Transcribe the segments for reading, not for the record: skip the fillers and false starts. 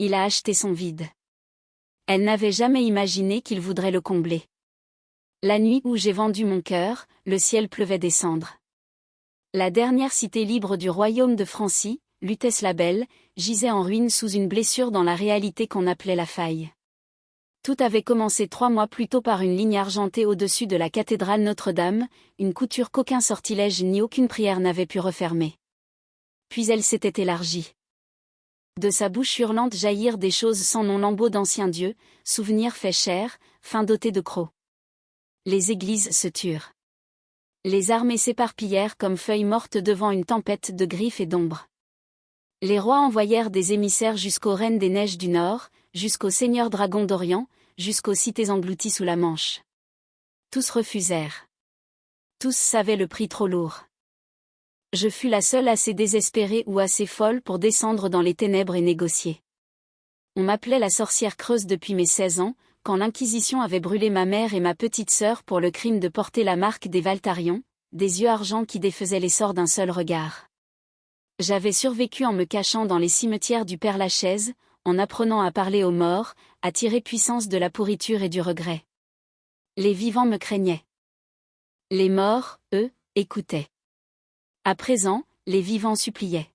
Il a acheté son vide. Elle n'avait jamais imaginé qu'il voudrait le combler. La nuit où j'ai vendu mon cœur, le ciel pleuvait des cendres. La dernière cité libre du royaume de Francie, Lutèce-la-Belle, gisait en ruine sous une blessure dans la réalité qu'on appelait la faille. Tout avait commencé 3 mois plus tôt par une ligne argentée au-dessus de la cathédrale Notre-Dame, une couture qu'aucun sortilège ni aucune prière n'avait pu refermer. Puis elle s'était élargie. De sa bouche hurlante jaillirent des choses sans nom, lambeaux d'anciens dieux, souvenirs faits chair, fins dotées de crocs. Les églises se turent. Les armées s'éparpillèrent comme feuilles mortes devant une tempête de griffes et d'ombres. Les rois envoyèrent des émissaires jusqu'aux reines des neiges du Nord, jusqu'aux seigneurs dragons d'Orient, jusqu'aux cités englouties sous la Manche. Tous refusèrent. Tous savaient le prix trop lourd. Je fus la seule assez désespérée ou assez folle pour descendre dans les ténèbres et négocier. On m'appelait la sorcière creuse depuis mes 16 ans, quand l'Inquisition avait brûlé ma mère et ma petite sœur pour le crime de porter la marque des Valtarions, des yeux argent qui défaisaient les sorts d'un seul regard. J'avais survécu en me cachant dans les cimetières du Père-Lachaise, en apprenant à parler aux morts, à tirer puissance de la pourriture et du regret. Les vivants me craignaient. Les morts, eux, écoutaient. À présent, les vivants suppliaient.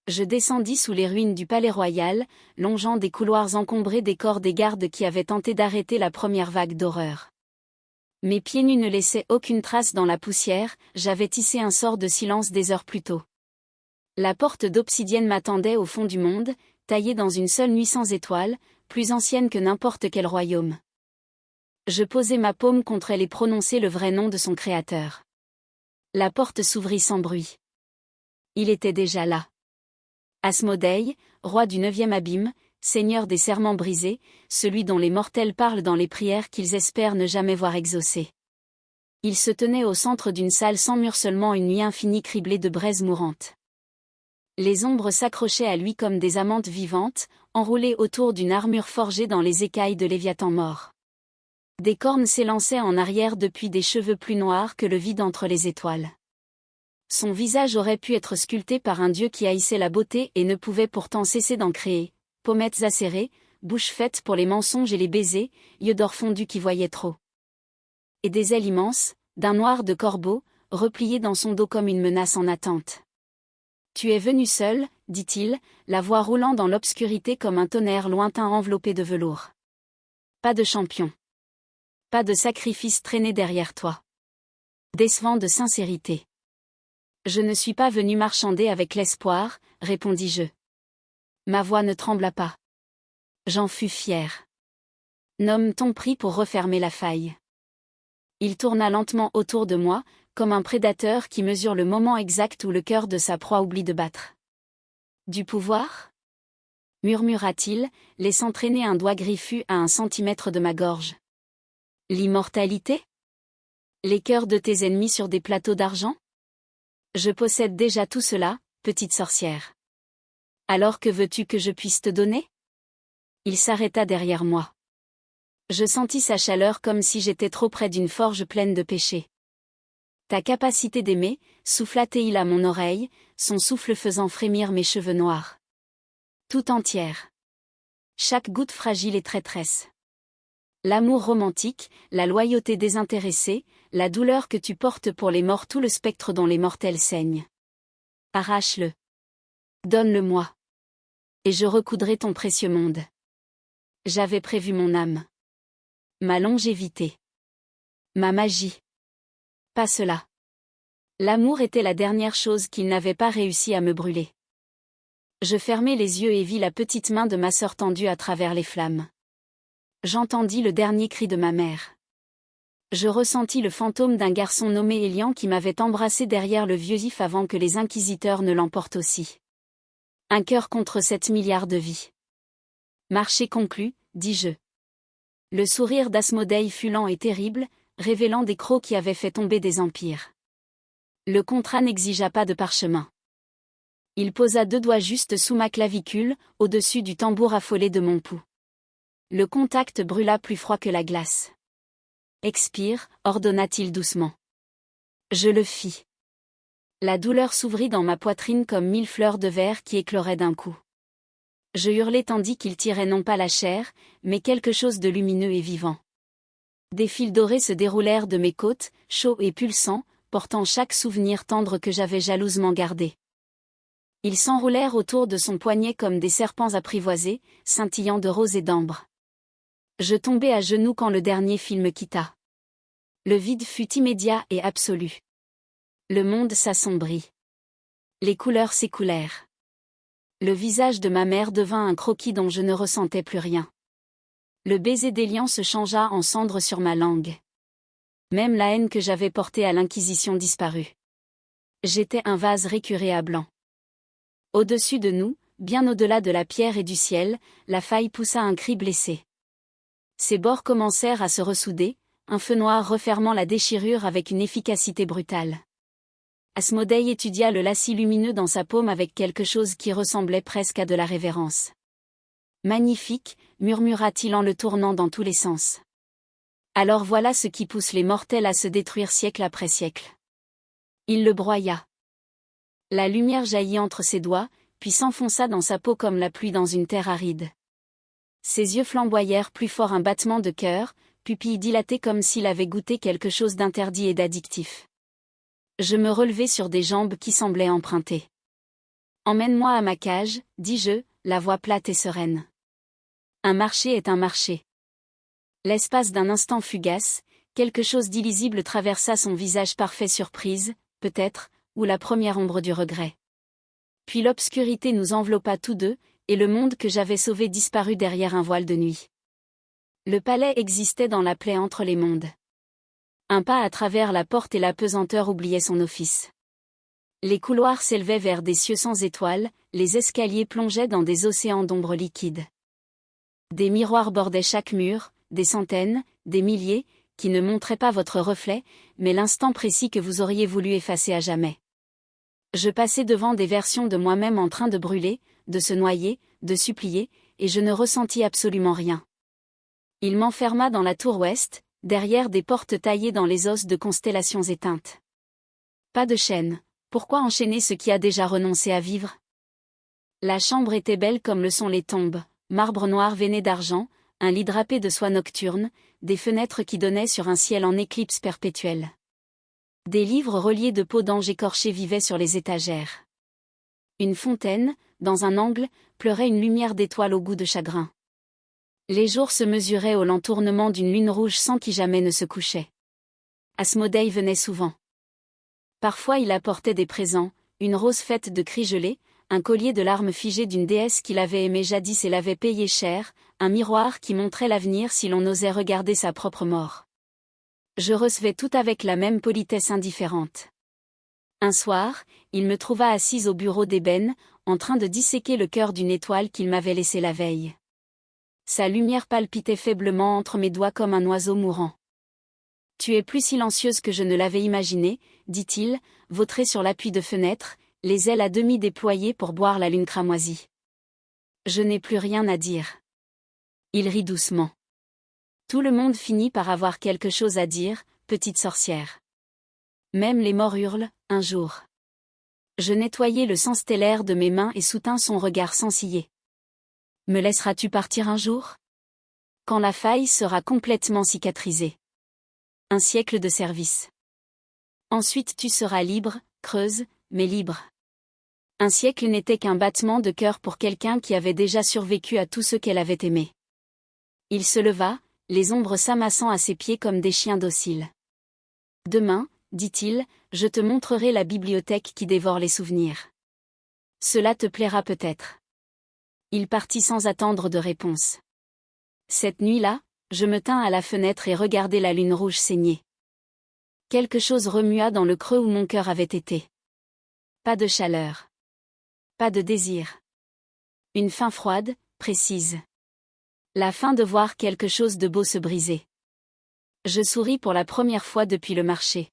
Je descendis sous les ruines du palais royal, longeant des couloirs encombrés des corps des gardes qui avaient tenté d'arrêter la première vague d'horreur. Mes pieds nus ne laissaient aucune trace dans la poussière, j'avais tissé un sort de silence des heures plus tôt. La porte d'obsidienne m'attendait au fond du monde, taillée dans une seule nuit sans étoiles, plus ancienne que n'importe quel royaume. Je posai ma paume contre elle et prononçai le vrai nom de son créateur. La porte s'ouvrit sans bruit. Il était déjà là. Asmodée, roi du 9e abîme, seigneur des serments brisés, celui dont les mortels parlent dans les prières qu'ils espèrent ne jamais voir exaucées. Il se tenait au centre d'une salle sans mur, seulement une nuit infinie criblée de braises mourantes. Les ombres s'accrochaient à lui comme des amantes vivantes, enroulées autour d'une armure forgée dans les écailles de Léviathan mort. Des cornes s'élançaient en arrière depuis des cheveux plus noirs que le vide entre les étoiles. Son visage aurait pu être sculpté par un dieu qui haïssait la beauté et ne pouvait pourtant cesser d'en créer, pommettes acérées, bouche faite pour les mensonges et les baisers, yeux d'or fondus qui voyaient trop. Et des ailes immenses, d'un noir de corbeau, repliées dans son dos comme une menace en attente. « Tu es venu seul, dit-il, la voix roulant dans l'obscurité comme un tonnerre lointain enveloppé de velours. Pas de champion. Pas de sacrifice traîné derrière toi. Décevant de sincérité. Je ne suis pas venu marchander avec l'espoir, répondis-je. Ma voix ne trembla pas. J'en fus fier. Nomme ton prix pour refermer la faille. Il tourna lentement autour de moi, comme un prédateur qui mesure le moment exact où le cœur de sa proie oublie de battre. Du pouvoir ? Murmura-t-il, laissant traîner un doigt griffu à 1 centimètre de ma gorge. L'immortalité ? Les cœurs de tes ennemis sur des plateaux d'argent ? Je possède déjà tout cela, petite sorcière. Alors que veux-tu que je puisse te donner ? Il s'arrêta derrière moi. Je sentis sa chaleur comme si j'étais trop près d'une forge pleine de péchés. Ta capacité d'aimer, souffla-t-il à mon oreille, son souffle faisant frémir mes cheveux noirs. Tout entière. Chaque goutte fragile et traîtresse. L'amour romantique, la loyauté désintéressée, la douleur que tu portes pour les morts, tout le spectre dont les mortels saignent. Arrache-le. Donne-le-moi. Et je recoudrai ton précieux monde. J'avais prévu mon âme. Ma longévité. Ma magie. Pas cela. L'amour était la dernière chose qu'il n'avait pas réussi à me brûler. Je fermai les yeux et vis la petite main de ma sœur tendue à travers les flammes. J'entendis le dernier cri de ma mère. Je ressentis le fantôme d'un garçon nommé Élian qui m'avait embrassé derrière le vieux if avant que les inquisiteurs ne l'emportent aussi. Un cœur contre 7 milliards de vies. Marché conclu, dis-je. Le sourire d'Asmodée fut lent et terrible, révélant des crocs qui avaient fait tomber des empires. Le contrat n'exigea pas de parchemin. Il posa 2 doigts juste sous ma clavicule, au-dessus du tambour affolé de mon pouls. Le contact brûla plus froid que la glace. Expire, ordonna-t-il doucement. Je le fis. La douleur s'ouvrit dans ma poitrine comme 1000 fleurs de verre qui écloraient d'un coup. Je hurlai tandis qu'il tirait non pas la chair, mais quelque chose de lumineux et vivant. Des fils dorés se déroulèrent de mes côtes, chauds et pulsants, portant chaque souvenir tendre que j'avais jalousement gardé. Ils s'enroulèrent autour de son poignet comme des serpents apprivoisés, scintillant de rose et d'ambre. Je tombai à genoux quand le dernier fil me quitta. Le vide fut immédiat et absolu. Le monde s'assombrit. Les couleurs s'écoulèrent. Le visage de ma mère devint un croquis dont je ne ressentais plus rien. Le baiser d'Élian se changea en cendre sur ma langue. Même la haine que j'avais portée à l'Inquisition disparut. J'étais un vase récuré à blanc. Au-dessus de nous, bien au-delà de la pierre et du ciel, la faille poussa un cri blessé. Ses bords commencèrent à se ressouder, un feu noir refermant la déchirure avec une efficacité brutale. Asmodée étudia le lacis lumineux dans sa paume avec quelque chose qui ressemblait presque à de la révérence. Magnifique, murmura-t-il en le tournant dans tous les sens. Alors voilà ce qui pousse les mortels à se détruire siècle après siècle. Il le broya. La lumière jaillit entre ses doigts, puis s'enfonça dans sa peau comme la pluie dans une terre aride. Ses yeux flamboyèrent plus fort un battement de cœur, pupilles dilatées comme s'il avait goûté quelque chose d'interdit et d'addictif. Je me relevai sur des jambes qui semblaient empruntées. « Emmène-moi à ma cage, dis-je, la voix plate et sereine. Un marché est un marché. » L'espace d'un instant fugace, quelque chose d'illisible traversa son visage parfait surprise, peut-être, ou la première ombre du regret. Puis l'obscurité nous enveloppa tous deux, et le monde que j'avais sauvé disparut derrière un voile de nuit. Le palais existait dans la plaie entre les mondes. Un pas à travers la porte et la pesanteur oubliait son office. Les couloirs s'élevaient vers des cieux sans étoiles, les escaliers plongeaient dans des océans d'ombre liquide. Des miroirs bordaient chaque mur, des centaines, des milliers, qui ne montraient pas votre reflet, mais l'instant précis que vous auriez voulu effacer à jamais. Je passais devant des versions de moi-même en train de brûler, de se noyer, de supplier, et je ne ressentis absolument rien. Il m'enferma dans la tour ouest, derrière des portes taillées dans les os de constellations éteintes. Pas de chaîne, pourquoi enchaîner ce qui a déjà renoncé à vivre? La chambre était belle comme le sont les tombes, marbre noir veiné d'argent, un lit drapé de soie nocturne, des fenêtres qui donnaient sur un ciel en éclipse perpétuelle. Des livres reliés de peaux d'ange écorchés vivaient sur les étagères. Une fontaine, dans un angle, pleurait une lumière d'étoiles au goût de chagrin. Les jours se mesuraient au lent tournement d'une lune rouge sans qui jamais ne se couchait. Asmodée venait souvent. Parfois il apportait des présents, une rose faite de cris gelés, un collier de larmes figées d'une déesse qu'il avait aimée jadis et l'avait payé cher, un miroir qui montrait l'avenir si l'on osait regarder sa propre mort. Je recevais tout avec la même politesse indifférente. Un soir, il me trouva assise au bureau d'ébène, en train de disséquer le cœur d'une étoile qu'il m'avait laissée la veille. Sa lumière palpitait faiblement entre mes doigts comme un oiseau mourant. « Tu es plus silencieuse que je ne l'avais imaginé, » dit-il, vautré sur l'appui de fenêtre, les ailes à demi déployées pour boire la lune cramoisie. « Je n'ai plus rien à dire. » Il rit doucement. « Tout le monde finit par avoir quelque chose à dire, petite sorcière. Même les morts hurlent, un jour. » Je nettoyai le sang stellaire de mes mains et soutins son regard sans ciller. « Me laisseras-tu partir un jour? Quand la faille sera complètement cicatrisée. Un siècle de service. Ensuite tu seras libre, creuse, mais libre. » Un siècle n'était qu'un battement de cœur pour quelqu'un qui avait déjà survécu à tout ce qu'elle avait aimé. Il se leva, les ombres s'amassant à ses pieds comme des chiens dociles. « Demain, dit-il, je te montrerai la bibliothèque qui dévore les souvenirs. Cela te plaira peut-être. » Il partit sans attendre de réponse. Cette nuit-là, je me tins à la fenêtre et regardai la lune rouge saigner. Quelque chose remua dans le creux où mon cœur avait été. Pas de chaleur. Pas de désir. Une faim froide, précise. La faim de voir quelque chose de beau se briser. Je souris pour la première fois depuis le marché.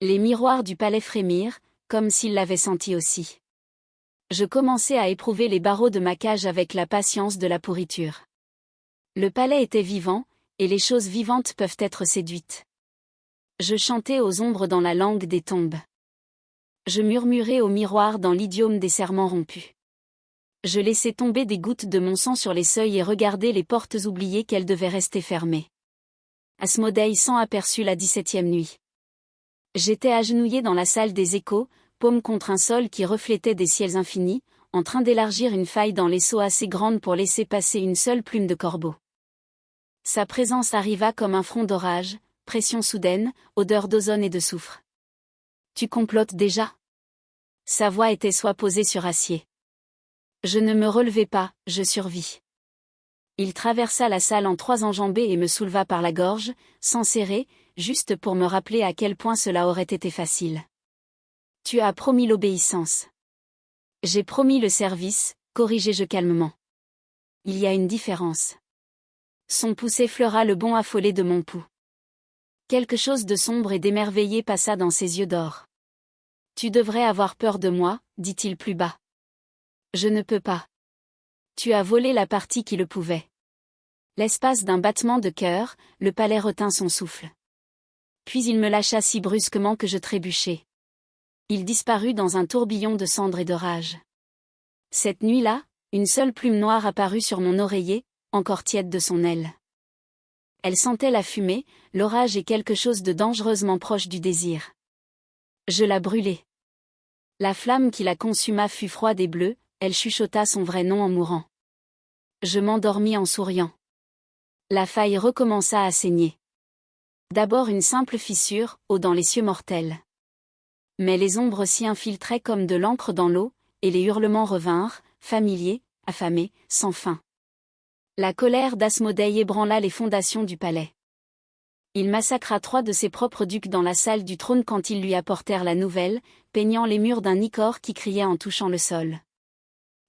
Les miroirs du palais frémirent, comme s'ils l'avaient senti aussi. Je commençai à éprouver les barreaux de ma cage avec la patience de la pourriture. Le palais était vivant, et les choses vivantes peuvent être séduites. Je chantais aux ombres dans la langue des tombes. Je murmurais au miroir dans l'idiome des serments rompus. Je laissai tomber des gouttes de mon sang sur les seuils et regardai les portes oubliées qu'elles devaient rester fermées. Asmodée s'en aperçut la 17e nuit. J'étais agenouillé dans la salle des échos, paume contre un sol qui reflétait des ciels infinis, en train d'élargir une faille dans les seaux assez grande pour laisser passer une seule plume de corbeau. Sa présence arriva comme un front d'orage, pression soudaine, odeur d'ozone et de soufre. Tu complotes déjà? Sa voix était soit posée sur acier. Je ne me relevai pas, je survis. Il traversa la salle en 3 enjambées et me souleva par la gorge, sans serrer, juste pour me rappeler à quel point cela aurait été facile. Tu as promis l'obéissance. J'ai promis le service, corrigeai-je calmement. Il y a une différence. Son pouce effleura le bond affolé de mon pouls. Quelque chose de sombre et d'émerveillé passa dans ses yeux d'or. Tu devrais avoir peur de moi, dit-il plus bas. Je ne peux pas. Tu as volé la partie qui le pouvait. L'espace d'un battement de cœur, le palais retint son souffle. Puis il me lâcha si brusquement que je trébuchai. Il disparut dans un tourbillon de cendres et de rage. Cette nuit-là, une seule plume noire apparut sur mon oreiller, encore tiède de son aile. Elle sentait la fumée, l'orage et quelque chose de dangereusement proche du désir. Je la brûlai. La flamme qui la consuma fut froide et bleue, elle chuchota son vrai nom en mourant. Je m'endormis en souriant. La faille recommença à saigner. D'abord une simple fissure, haut dans les cieux mortels. Mais les ombres s'y infiltraient comme de l'encre dans l'eau, et les hurlements revinrent, familiers, affamés, sans fin. La colère d'Asmodée ébranla les fondations du palais. Il massacra 3 de ses propres ducs dans la salle du trône quand ils lui apportèrent la nouvelle, peignant les murs d'un ichor qui criait en touchant le sol.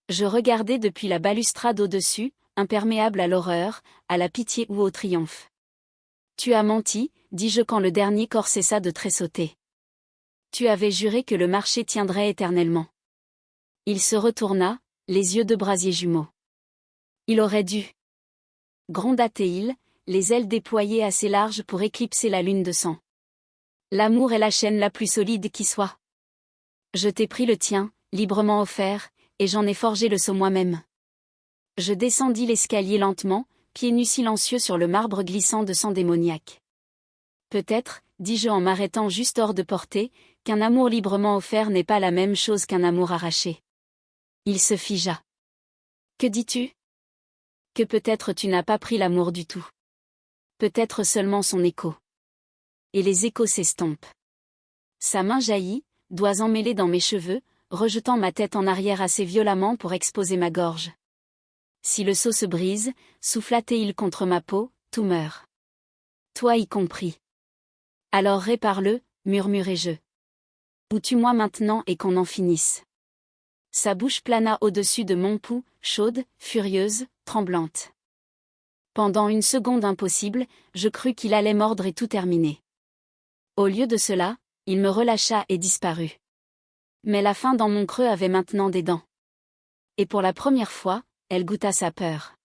Je regardais depuis la balustrade au-dessus, imperméable à l'horreur, à la pitié ou au triomphe. Tu as menti, dis-je quand le dernier corps cessa de tressauter. Tu avais juré que le marché tiendrait éternellement. Il se retourna, les yeux de brasier jumeaux. Il aurait dû. Gronda-t-il, les ailes déployées assez larges pour éclipser la lune de sang. L'amour est la chaîne la plus solide qui soit. Je t'ai pris le tien, librement offert, et j'en ai forgé le sceau moi-même. Je descendis l'escalier lentement, pieds nus silencieux sur le marbre glissant de sang démoniaque. Peut-être, dis-je en m'arrêtant juste hors de portée, qu'un amour librement offert n'est pas la même chose qu'un amour arraché. Il se figea. Que dis-tu? Que peut-être tu n'as pas pris l'amour du tout. Peut-être seulement son écho. Et les échos s'estompent. Sa main jaillit, doigts emmêlés dans mes cheveux, rejetant ma tête en arrière assez violemment pour exposer ma gorge. Si le seau se brise, souffla-t-il contre ma peau, tout meurt. Toi y compris. Alors répare-le, murmurai-je. Ou tue-moi maintenant et qu'on en finisse. Sa bouche plana au-dessus de mon pouls, chaude, furieuse, tremblante. Pendant une seconde impossible, je crus qu'il allait mordre et tout terminer. Au lieu de cela, il me relâcha et disparut. Mais la faim dans mon creux avait maintenant des dents. Et pour la première fois, elle goûta sa peur.